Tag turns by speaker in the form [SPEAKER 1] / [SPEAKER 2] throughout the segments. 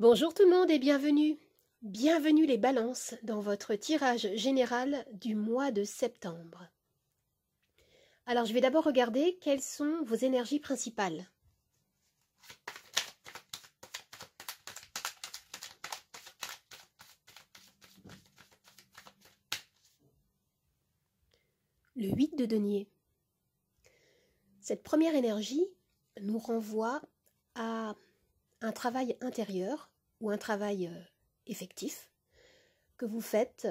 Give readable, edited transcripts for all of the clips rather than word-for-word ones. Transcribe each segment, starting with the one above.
[SPEAKER 1] Bonjour tout le monde et bienvenue. Bienvenue les balances dans votre tirage général du mois de septembre. Alors je vais d'abord regarder quelles sont vos énergies principales. Le 8 de denier. Cette première énergie nous renvoie à un travail intérieur ou un travail effectif que vous faites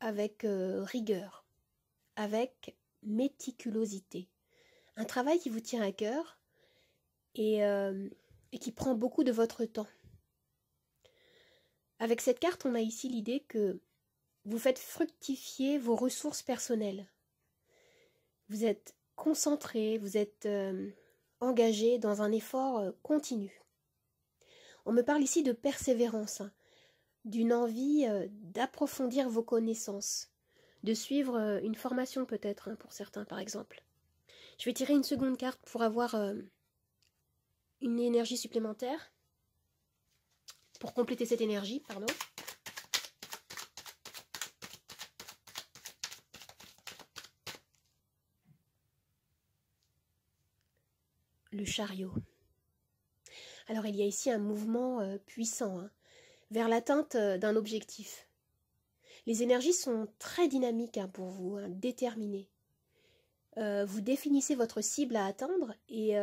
[SPEAKER 1] avec rigueur, avec méticulosité. Un travail qui vous tient à cœur et qui prend beaucoup de votre temps. Avec cette carte, on a ici l'idée que vous faites fructifier vos ressources personnelles. Vous êtes concentré, vous êtes engagé dans un effort continu. On me parle ici de persévérance, d'une envie d'approfondir vos connaissances, de suivre une formation peut-être, pour certains par exemple. Je vais tirer une seconde carte pour avoir une énergie supplémentaire, pour compléter cette énergie, pardon. Le chariot. Alors il y a ici un mouvement puissant vers l'atteinte d'un objectif. Les énergies sont très dynamiques pour vous, déterminées. Vous définissez votre cible à atteindre et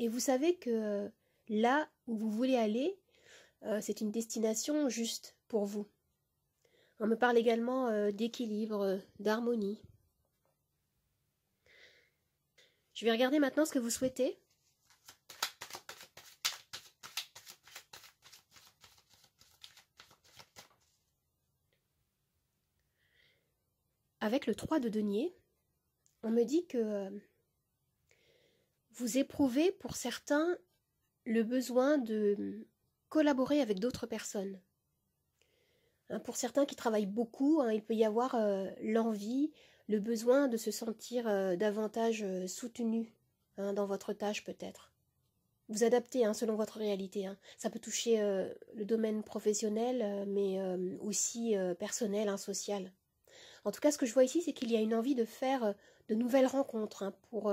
[SPEAKER 1] vous savez que là où vous voulez aller, c'est une destination juste pour vous. On me parle également d'équilibre, d'harmonie. Je vais regarder maintenant ce que vous souhaitez. Avec le 3 de denier, on me dit que vous éprouvez pour certains le besoin de collaborer avec d'autres personnes. Pour certains qui travaillent beaucoup, il peut y avoir l'envie, le besoin de se sentir davantage soutenu dans votre tâche peut-être. Vous adaptez selon votre réalité. Ça peut toucher le domaine professionnel, mais aussi personnel, social. En tout cas, ce que je vois ici, c'est qu'il y a une envie de faire de nouvelles rencontres pour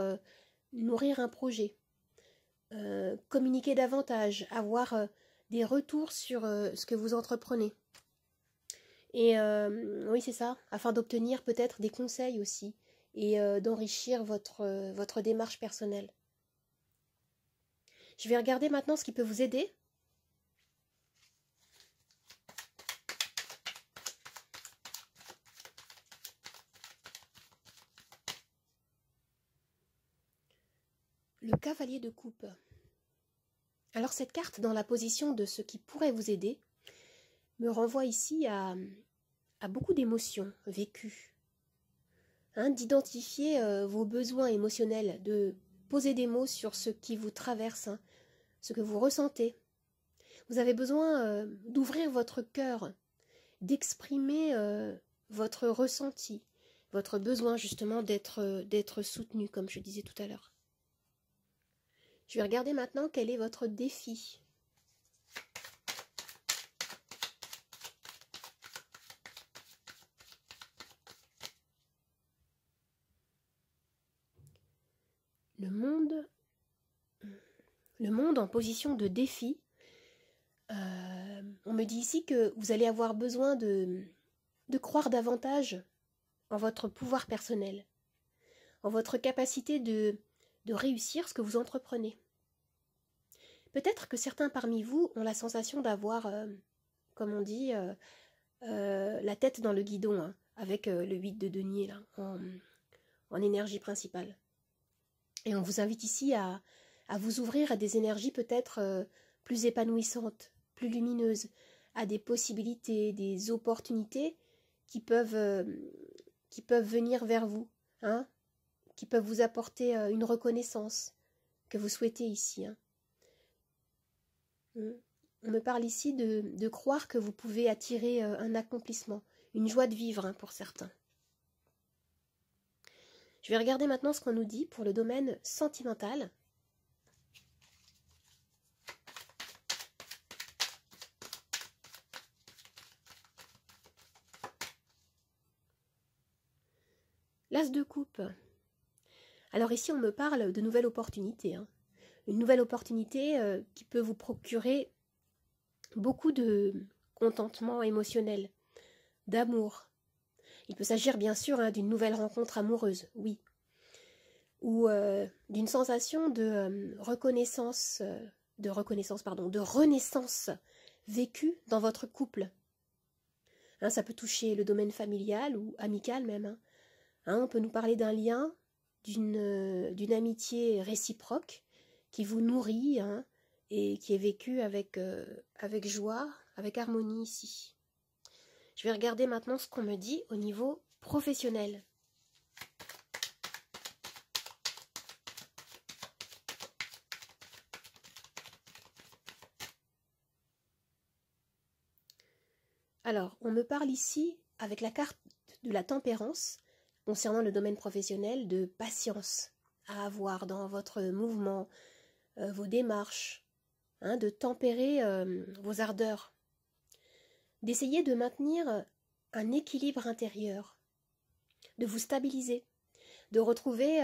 [SPEAKER 1] nourrir un projet, communiquer davantage, avoir des retours sur ce que vous entreprenez. Et oui, c'est ça, afin d'obtenir peut-être des conseils aussi et d'enrichir votre démarche personnelle. Je vais regarder maintenant ce qui peut vous aider. Le cavalier de coupe. Alors cette carte, dans la position de ce qui pourrait vous aider, me renvoie ici à beaucoup d'émotions vécues. D'identifier vos besoins émotionnels, de poser des mots sur ce qui vous traverse, ce que vous ressentez. Vous avez besoin d'ouvrir votre cœur, d'exprimer votre ressenti, votre besoin justement d'être soutenu, comme je disais tout à l'heure. Je vais regarder maintenant quel est votre défi. Le monde en position de défi. On me dit ici que vous allez avoir besoin de croire davantage en votre pouvoir personnel, en votre capacité de réussir ce que vous entreprenez. Peut-être que certains parmi vous ont la sensation d'avoir, comme on dit, la tête dans le guidon, avec le 8 de denier là, en énergie principale. Et on vous invite ici à vous ouvrir à des énergies peut-être plus épanouissantes, plus lumineuses, à des possibilités, des opportunités qui peuvent venir vers vous, qui peuvent vous apporter une reconnaissance que vous souhaitez ici. On me parle ici de croire que vous pouvez attirer un accomplissement, une joie de vivre pour certains. Je vais regarder maintenant ce qu'on nous dit pour le domaine sentimental. L'as de coupe. Alors ici, on me parle de nouvelles opportunités. Hein. Une nouvelle opportunité qui peut vous procurer beaucoup de contentement émotionnel, d'amour. Il peut s'agir bien sûr hein, d'une nouvelle rencontre amoureuse, oui. Ou d'une sensation de reconnaissance vécue dans votre couple. Hein, ça peut toucher le domaine familial ou amical même. Hein, on peut nous parler d'un lien, d'une amitié réciproque qui vous nourrit hein, et qui est vécue avec joie, avec harmonie ici. Je vais regarder maintenant ce qu'on me dit au niveau professionnel. Alors, on me parle ici, avec la carte de la tempérance, concernant le domaine professionnel, de patience à avoir dans votre mouvement, vos démarches, hein, de tempérer vos ardeurs, d'essayer de maintenir un équilibre intérieur, de vous stabiliser, de retrouver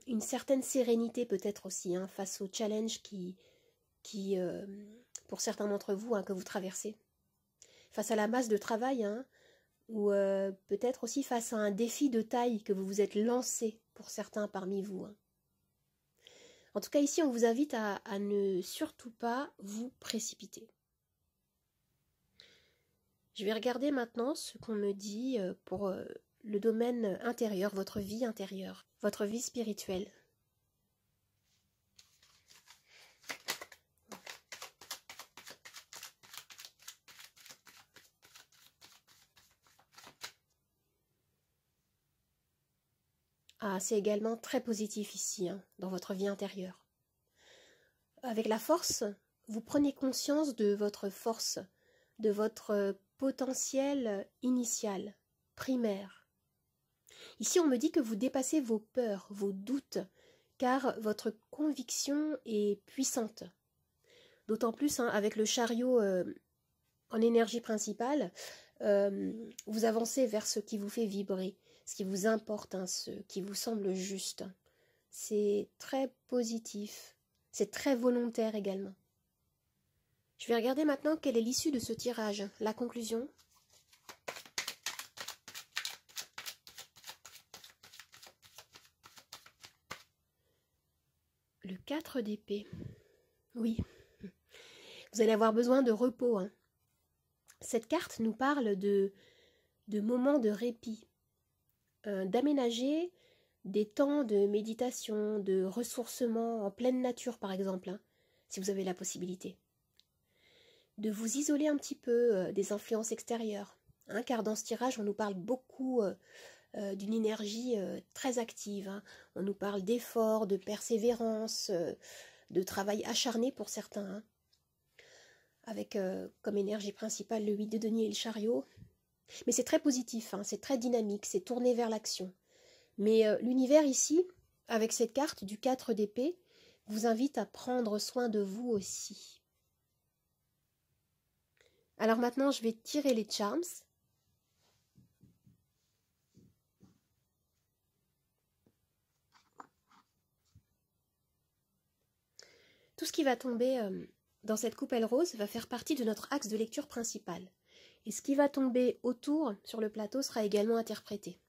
[SPEAKER 1] une certaine sérénité peut-être aussi hein, face aux challenges qui pour certains d'entre vous, hein, que vous traversez. Face à la masse de travail, hein, ou peut-être aussi face à un défi de taille que vous vous êtes lancé pour certains parmi vous. Hein. En tout cas, ici, on vous invite à ne surtout pas vous précipiter. Je vais regarder maintenant ce qu'on me dit pour le domaine intérieur, votre vie intérieure, votre vie spirituelle. Ah, c'est également très positif ici, hein, dans votre vie intérieure. Avec la force, vous prenez conscience de votre force, de votre potentiel initial, primaire. Ici, on me dit que vous dépassez vos peurs, vos doutes, car votre conviction est puissante. D'autant plus, hein, avec le chariot en énergie principale, vous avancez vers ce qui vous fait vibrer, ce qui vous importe, hein, ce qui vous semble juste. C'est très positif, c'est très volontaire également. Je vais regarder maintenant quelle est l'issue de ce tirage, la conclusion. Le 4 d'épée. Oui, vous allez avoir besoin de repos. Hein. Cette carte nous parle de moments de répit, d'aménager des temps de méditation, de ressourcement en pleine nature par exemple, hein, si vous avez la possibilité. De vous isoler un petit peu des influences extérieures, hein, car dans ce tirage on nous parle beaucoup d'une énergie très active, hein. On nous parle d'efforts, de persévérance, de travail acharné pour certains, hein, avec comme énergie principale le 8 de denier et le chariot. Mais c'est très positif, hein, c'est très dynamique, c'est tourné vers l'action. Mais l'univers ici, avec cette carte du 4 d'épée, vous invite à prendre soin de vous aussi. Alors maintenant, je vais tirer les charms. Tout ce qui va tomber dans cette coupelle rose va faire partie de notre axe de lecture principal. Et ce qui va tomber autour, sur le plateau, sera également interprété.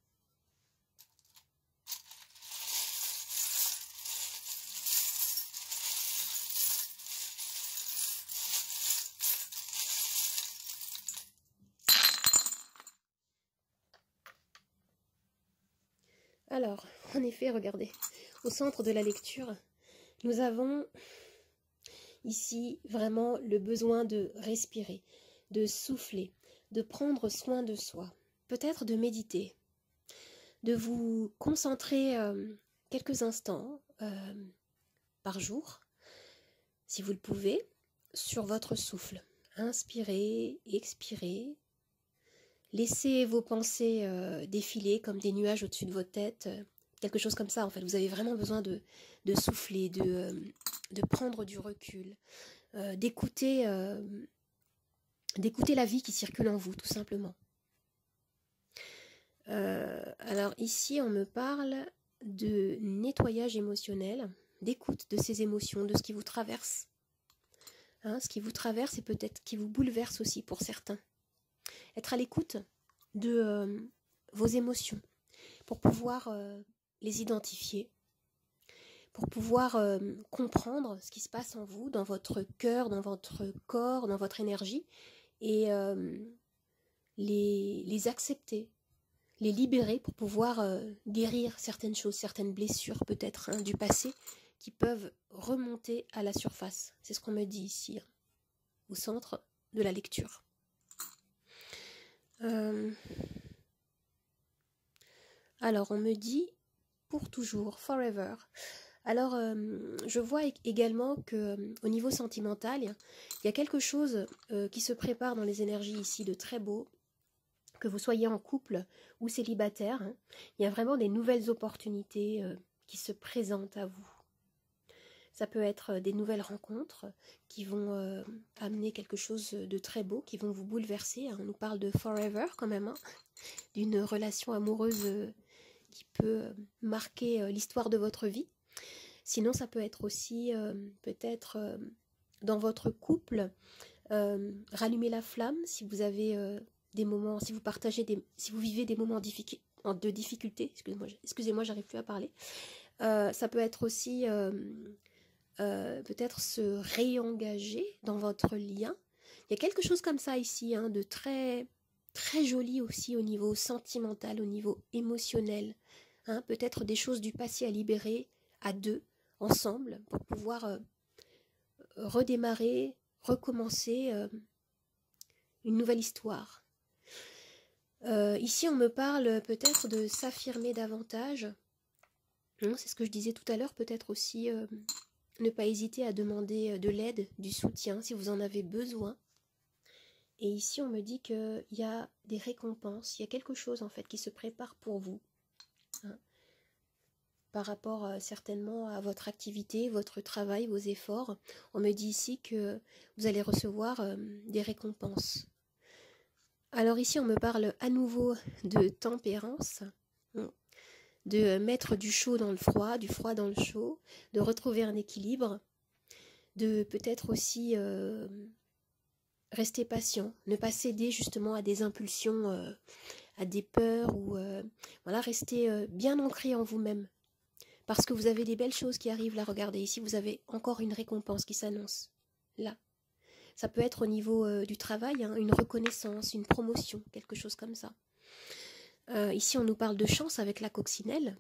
[SPEAKER 1] Alors, en effet, regardez, au centre de la lecture, nous avons ici vraiment le besoin de respirer, de souffler, de prendre soin de soi, peut-être de méditer, de vous concentrer quelques instants par jour, si vous le pouvez, sur votre souffle. Inspirez, expirez. Laissez vos pensées défiler comme des nuages au-dessus de votre tête. Quelque chose comme ça, en fait. Vous avez vraiment besoin de souffler, de prendre du recul, d'écouter la vie qui circule en vous, tout simplement. Alors ici, on me parle de nettoyage émotionnel, d'écoute de ces émotions, de ce qui vous traverse. Hein, ce qui vous traverse et peut-être qui vous bouleverse aussi pour certains. Être à l'écoute de vos émotions pour pouvoir les identifier, pour pouvoir comprendre ce qui se passe en vous, dans votre cœur, dans votre corps, dans votre énergie, et les accepter, les libérer pour pouvoir guérir certaines choses, certaines blessures peut-être hein, du passé qui peuvent remonter à la surface. C'est ce qu'on me dit ici, hein, au centre de la lecture. Alors on me dit pour toujours, forever. Alors je vois également que au niveau sentimental, il y a quelque chose qui se prépare dans les énergies ici de très beau. Que vous soyez en couple ou célibataire, hein, il y a vraiment des nouvelles opportunités qui se présentent à vous. Ça peut être des nouvelles rencontres qui vont amener quelque chose de très beau, qui vont vous bouleverser. Hein. On nous parle de forever quand même, hein, d'une relation amoureuse qui peut marquer l'histoire de votre vie. Sinon, ça peut être aussi peut-être dans votre couple, rallumer la flamme si vous avez des moments, si vous vivez des moments de difficulté, excusez-moi, j'arrive plus à parler. Ça peut être aussi peut-être se réengager dans votre lien. Il y a quelque chose comme ça ici, hein, de très très joli aussi au niveau sentimental, au niveau émotionnel. Hein, peut-être des choses du passé à libérer à deux, ensemble, pour pouvoir redémarrer, recommencer une nouvelle histoire. Ici, on me parle peut-être de s'affirmer davantage. C'est ce que je disais tout à l'heure, peut-être aussi ne pas hésiter à demander de l'aide, du soutien, si vous en avez besoin. Et ici, on me dit qu'il y a des récompenses, il y a quelque chose en fait qui se prépare pour vous. Hein, par rapport certainement à votre activité, votre travail, vos efforts. On me dit ici que vous allez recevoir des récompenses. Alors ici, on me parle à nouveau de tempérance, de mettre du chaud dans le froid, du froid dans le chaud, de retrouver un équilibre, de peut-être aussi rester patient, ne pas céder justement à des impulsions, à des peurs, ou voilà, rester bien ancré en vous-même. Parce que vous avez des belles choses qui arrivent là, regardez, ici vous avez encore une récompense qui s'annonce, là. Ça peut être au niveau du travail, hein, une reconnaissance, une promotion, quelque chose comme ça. Ici, on nous parle de chance avec la coccinelle.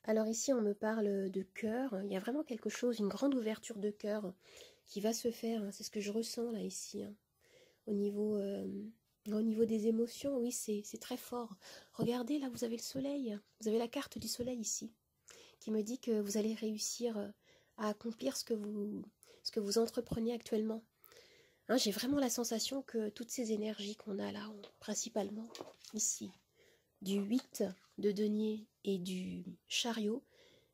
[SPEAKER 1] Alors ici, on me parle de cœur. Il y a vraiment quelque chose, une grande ouverture de cœur qui va se faire. Hein, c'est ce que je ressens là, ici. Hein, au niveau des émotions, oui, c'est très fort. Regardez, là, vous avez le soleil. Vous avez la carte du soleil ici, qui me dit que vous allez réussir à accomplir ce que vous entreprenez actuellement. Hein, j'ai vraiment la sensation que toutes ces énergies qu'on a là, principalement ici, du 8 de denier et du chariot,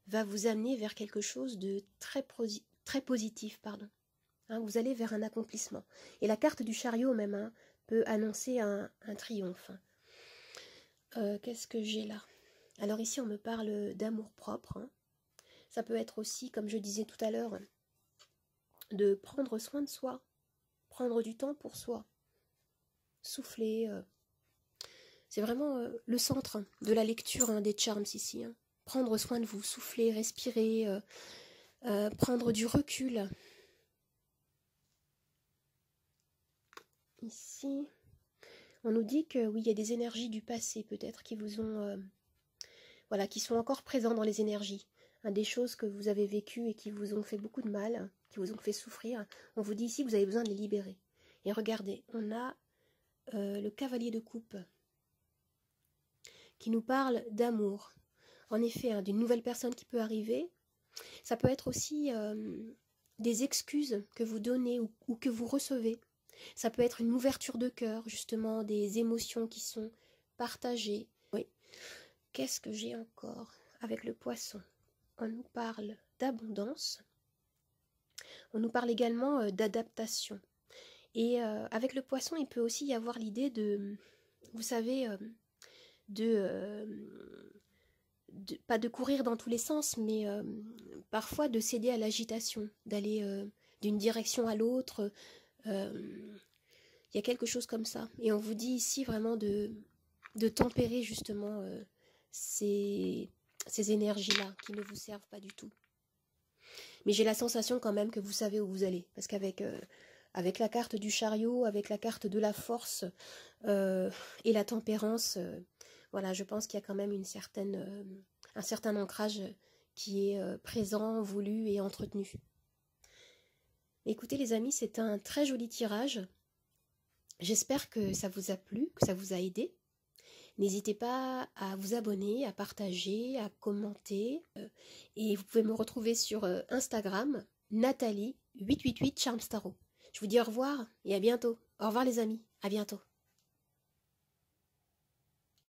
[SPEAKER 1] va vous amener vers quelque chose de très positif. Hein, vous allez vers un accomplissement. Et la carte du chariot même hein, peut annoncer un triomphe. Qu'est-ce que j'ai là? Alors ici, on me parle d'amour-propre. Hein. Ça peut être aussi, comme je disais tout à l'heure, de prendre soin de soi, prendre du temps pour soi, souffler. C'est vraiment le centre de la lecture hein, des charms ici. Hein. Prendre soin de vous, souffler, respirer, prendre du recul. Ici, on nous dit que oui, il y a des énergies du passé peut-être qui vous ont, voilà, qui sont encore présentes dans les énergies. Hein, des choses que vous avez vécues et qui vous ont fait beaucoup de mal, qui vous ont fait souffrir. On vous dit ici que vous avez besoin de les libérer. Et regardez, on a le cavalier de coupe qui nous parle d'amour. En effet, hein, d'une nouvelle personne qui peut arriver. Ça peut être aussi des excuses que vous donnez ou que vous recevez. Ça peut être une ouverture de cœur, justement, des émotions qui sont partagées. Oui. Qu'est-ce que j'ai encore avec le poisson? On nous parle d'abondance. On nous parle également d'adaptation. Et avec le poisson, il peut aussi y avoir l'idée de, vous savez, de, pas de courir dans tous les sens, mais parfois de céder à l'agitation, d'aller d'une direction à l'autre. Il y a quelque chose comme ça. Et on vous dit ici vraiment de tempérer justement ces énergies-là qui ne vous servent pas du tout. Mais j'ai la sensation quand même que vous savez où vous allez. Parce qu'avec avec la carte du chariot, avec la carte de la force et la tempérance, voilà, je pense qu'il y a quand même un certain ancrage qui est présent, voulu et entretenu. Écoutez les amis, c'est un très joli tirage. J'espère que ça vous a plu, que ça vous a aidé. N'hésitez pas à vous abonner, à partager, à commenter. Et vous pouvez me retrouver sur Instagram, Nathalie888 Charms Tarot. Je vous dis au revoir et à bientôt. Au revoir les amis, à bientôt.